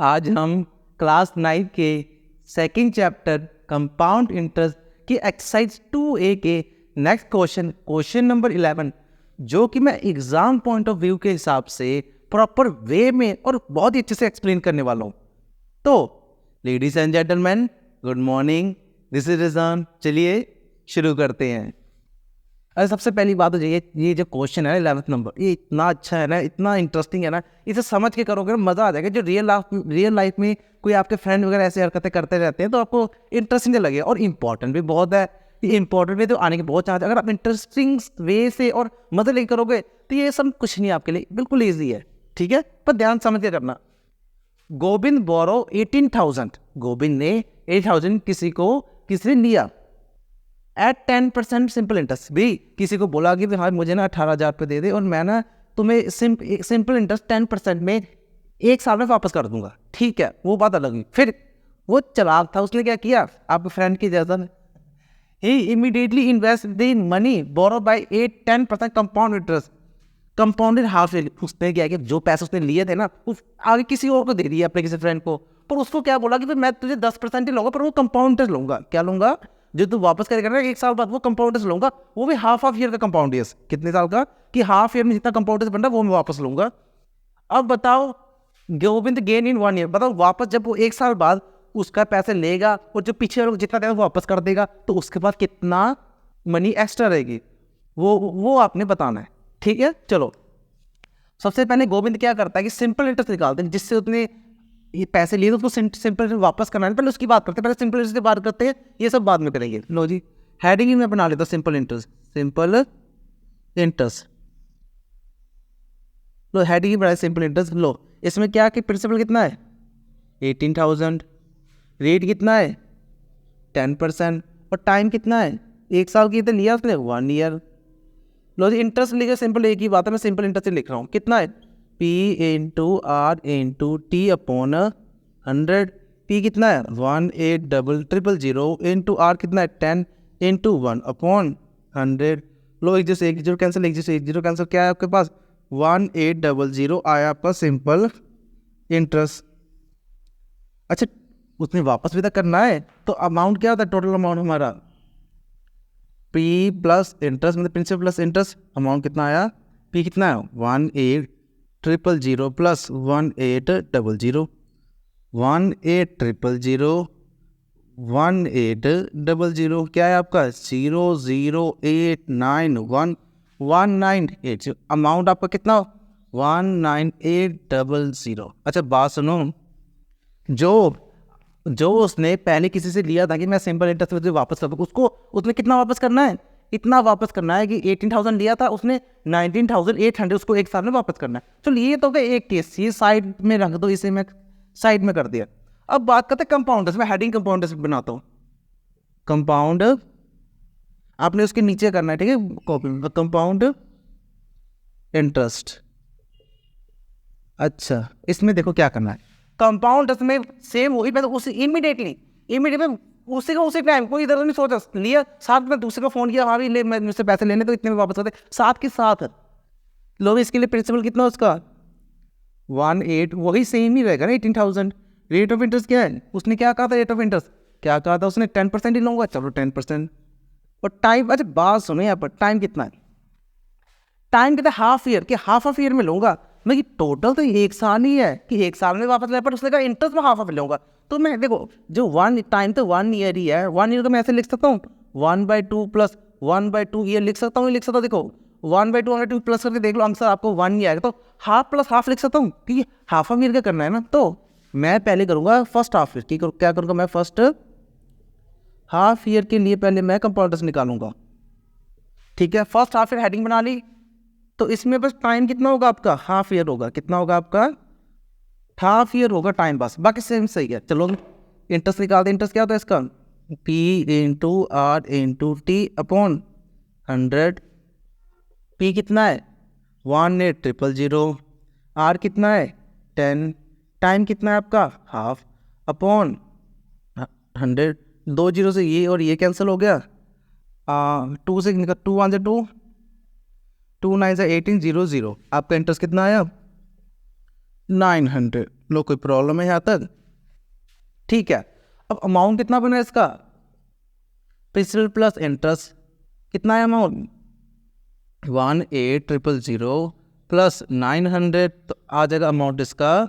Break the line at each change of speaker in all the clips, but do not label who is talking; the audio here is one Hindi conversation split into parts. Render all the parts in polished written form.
आज हम क्लास 9 के सेकंड चैप्टर कंपाउंड इंटरेस्ट की एक्सरसाइज 2A के नेक्स्ट क्वेश्चन नंबर 11 जो कि मैं एग्जाम पॉइंट ऑफ व्यू के हिसाब से प्रॉपर वे में और बहुत ही अच्छे से एक्सप्लेन करने वाला हूँ। तो ladies and gentleman, good morning, this is Rizan. चलिए शुरू करते हैं। अरे सबसे पहली बात हो जाइए, ये जो क्वेश्चन है 11th नंबर, ये इतना अच्छा है ना, इतना इंटरेस्टिंग है ना, इसे समझ के करोगे ना मज़ा आ जाएगा। जो रियल लाइफ में कोई आपके फ्रेंड वगैरह ऐसे हरकतें करते रहते हैं तो आपको इंटरेस्टिंग लगेगा और इंपॉर्टेंट भी बहुत है। ये इंपॉर्टेंट वे तो आने के बहुत चांस है। अगर आप इंटरेस्टिंग वे से और मज़े लेके करोगे तो ये सब कुछ नहीं आपके लिए, बिल्कुल ईजी है। ठीक है, पर ध्यान समझ के करना। गोविंद बोरो 18,000, गोविंद ने 8,000 किसी ने लिया एट 10% सिंपल इंटरेस्ट। भी किसी को बोला कि हाँ मुझे ना 18,000 रुपये दे दे और मैं ना तुम्हें सिंपल इंटरेस्ट 10% में एक साल में वापस कर दूंगा। ठीक है, वो बात अलग हुई। फिर वो चालाक था, उसने क्या किया आपके फ्रेंड की जैसा, ही immediately invest the money borrow by 8-10% compound interest, compounded half year. उसने क्या किया, जो पैसे उसने लिए थे ना उस आगे किसी और को दे दिया, अपने किसी फ्रेंड को। पर उसको क्या बोला कि मैं तुझे 10% ही लूंगा, पर वो कंपाउंड इंटरेस्ट लूंगा। क्या लूंगा? जो तू वापस करेगा ना एक साल बाद, वो कंपाउंड इंटरेस्ट लूंगा, वो भी हाफ ईयर का कंपाउंड इंटरेस्ट। कितने साल का? कि हाफ ईयर में जितना कंपाउंड इंटरेस्ट बन रहा है वो मैं वापस लूंगा। अब बताओ, गोविंद गेन इन 1 ईयर, बताओ वापस जब वो एक साल बाद उसका पैसे लेगा और जो पीछे वाले को जितना देगा वो वापस कर देगा, तो उसके बाद कितना मनी एक्स्ट्रा रहेगी वो आपने बताना है। ठीक है, चलो सबसे पहले गोविंद क्या करता है कि सिंपल इंटरेस्ट निकालते हैं, जिससे उसने ये पैसे लिए तो उसको सिंपल इंटरेस्ट वापस करना है। पहले उसकी बात करते हैं, पहले सिंपल इंटरेस्ट की बात करते हैं, ये सब बाद में करेंगे। लो जी, हेडिंग में बना लेता सिंपल इंटरेस्ट, सिंपल इंटरेस्ट। लो हेडिंग बना सिंपल इंटरेस्ट। लो इसमें क्या कि प्रिंसिपल कितना है 18,000, रेट कितना है 10% और टाइम कितना है एक साल की तो लिया उसने 1 ईयर। लो जी इंटरेस्ट लिखा, सिंपल एक ही बात है, मैं सिंपल इंटरेस्ट लिख रहा हूँ। कितना है P into R into T upon 100। P कितना है 18,000 इंटू आर कितना है 10 इंटू 1 अपॉन 100। लो एक जीरो कैंसिल, एक जीरो कैंसिल, क्या है आपके पास 1800 आया आपका सिंपल इंटरेस्ट। अच्छा, उसने वापस भी तक करना है तो अमाउंट क्या होता है, टोटल अमाउंट हमारा P प्लस इंटरेस्ट मतलब प्रिंसिपल प्लस इंटरेस्ट, अमाउंट कितना आया P कितना है 18,000 प्लस 18,000, 18,000 क्या है आपका 008911980। अमाउंट आपका कितना 19,800। अच्छा बात सुनो, जो उसने पहले किसी से लिया था कि मैं सिंपल इंटरेस्ट में वापस कर, उसको उसने कितना वापस करना है, इतना वापस करना है कि 18,000 लिया था उसने 19,800 उसको एक साल में वापस करना है। चलो ये तो एक केस, ये साइड में रख दो, इसे मैं साइड में कर दिया। अब बात करते हैं कंपाउंडर्स में, हेडिंग कंपाउंडर्स बनाता हूँ। कंपाउंड आपने उसके नीचे करना है, ठीक है, कॉपी में कंपाउंड इंटरेस्ट। अच्छा इसमें देखो क्या करना है, कंपाउंड में सेम वही पैसा उसी इमीडिएटली उसी का उसी टाइम, कोई इधर नहीं सोचा, लिया साथ में दूसरे को फोन किया, हाँ भी ले मैं मुझसे पैसे लेने तो इतने में वापस करते साथ के साथ। लोग इसके लिए प्रिंसिपल कितना उसका 18, वही सेम ही रहेगा ना 18,000। रेट ऑफ इंटरेस्ट क्या है, उसने क्या कहा था, रेट ऑफ इंटरेस्ट क्या कहा था उसने 10% ही लूंगा, चलो 10%। और टाइम, अच्छा बात सुनो यहाँ पर, टाइम कितना है, टाइम कितना हाफ ईयर के, हाफ ईयर में लूंगा मैं, कि टोटल तो एक साल ही है कि एक साल में वापस ले, पर उसने कहा इंटरेस्ट में हाफ लूंगा। तो मैं देखो जो 1 टाइम तो 1 ईयर ही है, 1 ईयर को मैं ऐसे लिख सकता हूँ 1/2 प्लस 1/2 ईयर लिख सकता हूँ, देखो 1/2 प्लस करके देख लो आंसर आपको 1 ही आएगा। तो हाफ प्लस हाफ लिख सकता हूँ कि हाफ ईयर का करना है ना, तो मैं पहले करूँगा फर्स्ट हाफ ईयर की, क्या करूँगा मैं फर्स्ट हाफ ईयर के लिए पहले मैं कंपाउंडर्स निकालूंगा। ठीक है, फर्स्ट हाफ ईयर हेडिंग बना ली, तो इसमें बस टाइम कितना होगा आपका हाफ ईयर होगा, कितना होगा आपका हाफ ईयर होगा टाइम, बस बाकी सेम सही है। चलो इंटरेस्ट निकाल दे, इंटरेस्ट क्या होता है इसका P into R into T upon 100। P कितना है 18,000, R कितना है 10, टाइम कितना है आपका हाफ अपॉन 100। 2 जीरो से ये और ये कैंसिल हो गया, 2 से निकल 2 1 2, 2 9 से 18,000, आपका इंटरेस्ट कितना आया 900। लो कोई प्रॉब्लम है यहाँ तक? ठीक है। अब अमाउंट कितना बना इसका? प्रिंसिपल प्लस इंटरेस्ट कितना है अमाउंट? 18,000 प्लस 900, तो आ जाएगा अमाउंट इसका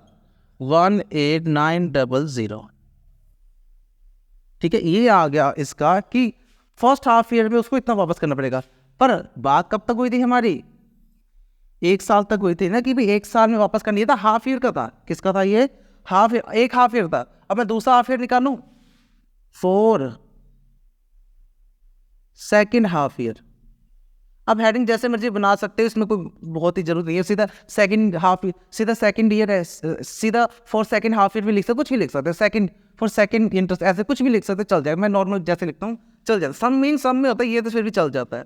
18,900। ठीक है, ये आ गया इसका कि फर्स्ट हाफ ईयर में उसको इतना वापस करना पड़ेगा। पर बात कब तक हुई थी हमारी? 1 साल तक हुई थी ना, कि भाई 1 साल में वापस करनी था। हाफ ईयर का था। किसका था ये? हाफ ईयर, एक हाफ ईयर था। अब मैं दूसरा हाफ ईयर निकालूं, 4 सेकेंड हाफ ईयर। अब हेडिंग जैसे मर्जी बना सकते हो, इसमें कोई बहुत ही जरूरत नहीं है। सीधा सेकंड हाफ, सीधा सेकंड ईयर है, सीधा फॉर सेकंड हाफ ईयर भी लिख सकते, कुछ भी लिख सकते हैं। सेकंड फॉर सेकंड इंटरेस्ट, ऐसे कुछ भी लिख सकते, चल जाएगा। मैं नॉर्मल जैसे लिखता हूँ चल जाता है। सम मीन सम में होता है, ये तो फिर भी चल जाता है।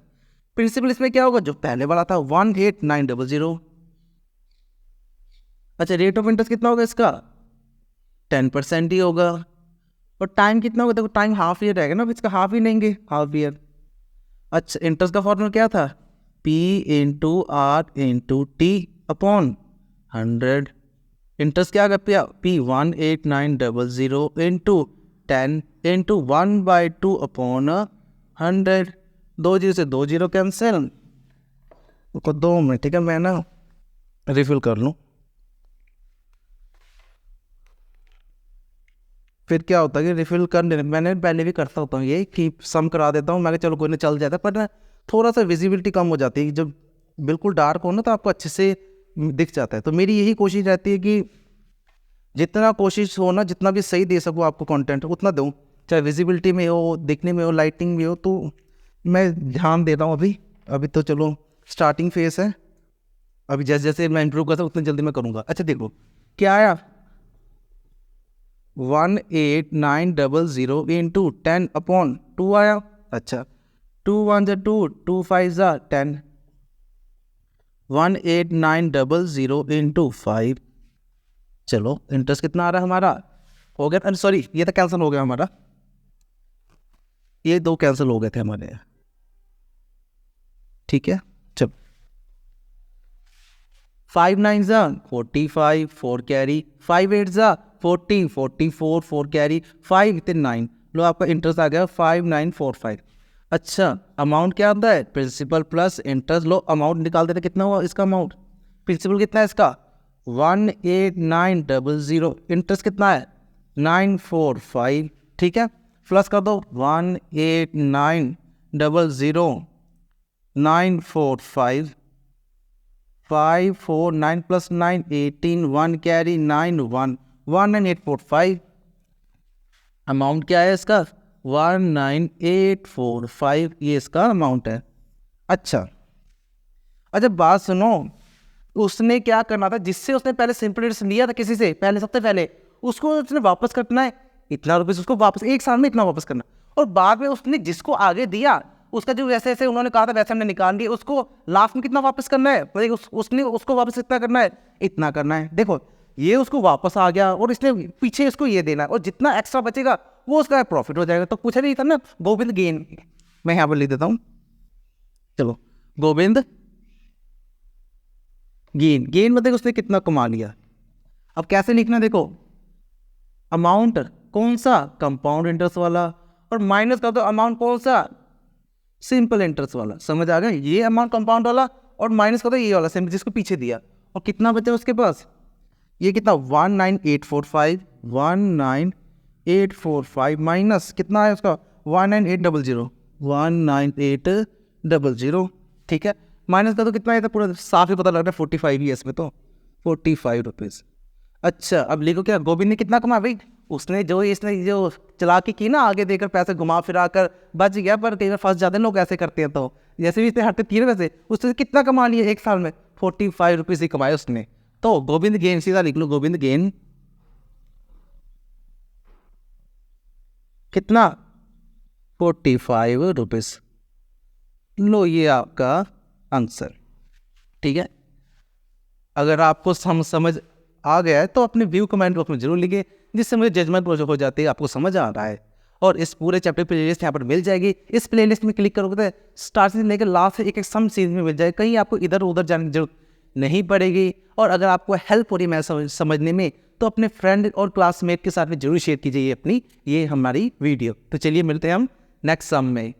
प्रिंसिपल इसमें क्या होगा? जो पहले वाला था 18,900। अच्छा, रेट ऑफ इंटरेस्ट कितना होगा इसका? 10% ही होगा। और टाइम कितना होगा? देखो टाइम हाफ ईयर रहेगा ना, इसका हाफ ही लेंगे, हाफ ईयर। अच्छा, इंटरेस्ट का फॉर्मूला क्या था? P into R into T upon 100। Interest क्या आ गया? P 18,900 into 10 into 1/2 upon 100। 2 zero से 2 जीरो कैंसिल। 2 मिनट, ठीक है, मैं ना रिफिल कर लूँ। फिर क्या होता है कि रिफिल कर लेने, मैंने पहले भी करता होता हूँ ये कि सम करा देता हूँ। मैं चलो कोई नहीं चल जाता, पर ना थोड़ा सा विजिबिलिटी कम हो जाती है। जब बिल्कुल डार्क हो ना तो आपको अच्छे से दिख जाता है। तो मेरी यही कोशिश रहती है कि जितना कोशिश हो ना, जितना भी सही दे सकूँ आपको कंटेंट, उतना दूँ। चाहे विजिबिलिटी में हो, दिखने में हो, लाइटिंग में हो, तो मैं ध्यान देता हूँ। अभी तो चलो स्टार्टिंग फेस है। अभी जैसे जैसे मैं इम्प्रूव करता हूँ उतनी जल्दी मैं करूँगा। अच्छा देखो क्या आया, 18,900 इंटू 10 अपॉन 2 आया। अच्छा, 2 1 जा 2, 2 5 जा 10, 18,900 इंटू 5। चलो इंटरेस्ट कितना आ रहा है हमारा? हो गया, सॉरी ये तो कैंसिल हो गया हमारा, ये 2 कैंसिल हो गए थे हमारे। ठीक है, चलो 5 9 जा 45, 4 कैरी, 5 8 जा 40, 44, 4 कैरी, 5 इतने 9। लो आपका इंटरेस्ट आ गया 5945। अच्छा, अमाउंट क्या आता है? Principal plus interest. लो अमाउंट निकाल देते, कितना हुआ इसका अमाउंट? प्रिंसिपल कितना है इसका? 18,900। इंटरेस्ट कितना है? 945। ठीक है, प्लस कर दो 18,900 945 549 प्लस 9 18, 1 कैरी 9 1 19845। अमाउंट क्या है इसका? 19845, ये इसका अमाउंट है। अच्छा बात सुनो, उसने क्या करना था? जिससे उसने पहले सिंपल इंटरेस्ट लिया था किसी से पहले, सबसे पहले उसको उसने वापस करना है इतना रुपये, उसको वापस 1 साल में इतना वापस करना। और बाद में उसने जिसको आगे दिया उसका जो वैसे ऐसे उन्होंने कहा था वैसे हमने निकाल दिया, उसको लास्ट में कितना वापस करना है? उसने उसको वापस कितना करना है? इतना करना है। देखो ये उसको वापस आ गया और इसने पीछे इसको ये देना है, और जितना एक्स्ट्रा बचेगा वो उसका प्रॉफिट हो जाएगा। तो पूछा नहीं था ना गोविंद गेन, मैं यहाँ पर लिख देता हूँ। चलो गोविंद गेन, गेन मतलब उसने कितना कमा लिया। अब कैसे लिखना, देखो अमाउंट कौन सा? कंपाउंड इंटरेस्ट वाला, और माइनस कर दो अमाउंट कौन सा? सिंपल इंटरेस्ट वाला। समझ आ गया? ये अमाउंट कंपाउंड वाला और माइनस कर दो ये वाला सिंपल जिसको पीछे दिया। और कितना बचा उसके पास? ये कितना? 19845 19845 माइनस कितना है उसका? 19800 19800। ठीक है, माइनस का तो कितना है? तो पूरा साफ ही पता लग रहा है 45 ही है इसमें, तो 45 रुपीज़। अच्छा अब लिखो क्या, गोविंद ने कितना कमा भाई? उसने इसने जो चलाकी की ना, आगे देकर पैसे घुमा फिरा कर बच गया, पर कई बार फंस जाते हैं लोग ऐसे करते हैं। तो जैसे भी इसने हटते 3 पैसे, उसने कितना कमा लिया 1 साल में? 45 रुपीज़ ही कमाए उसने। तो गोविंद गेन, सीधा लिख लो गोविंद गेन कितना? 45 रुपीज़। लो ये आपका आंसर। ठीक है, अगर आपको समझ आ गया है तो अपने व्यू कमेंट बॉक्स में जरूर लिखिए, जिससे मुझे जजमेंट हो जाती है आपको समझ आ रहा है। और इस पूरे चैप्टर प्लेलिस्ट यहाँ पर मिल जाएगी। इस प्लेलिस्ट में क्लिक करोगे तो स्टार्ट से लेकर लास्ट से एक एक सम सीरीज में मिल जाएगा, कहीं आपको इधर उधर जाने की जरूरत नहीं पड़ेगी। और अगर आपको हेल्प हो रही है मैं समझने में, तो अपने फ्रेंड और क्लासमेट के साथ में जरूर शेयर कीजिए अपनी ये हमारी वीडियो। तो चलिए मिलते हैं हम नेक्स्ट सम में।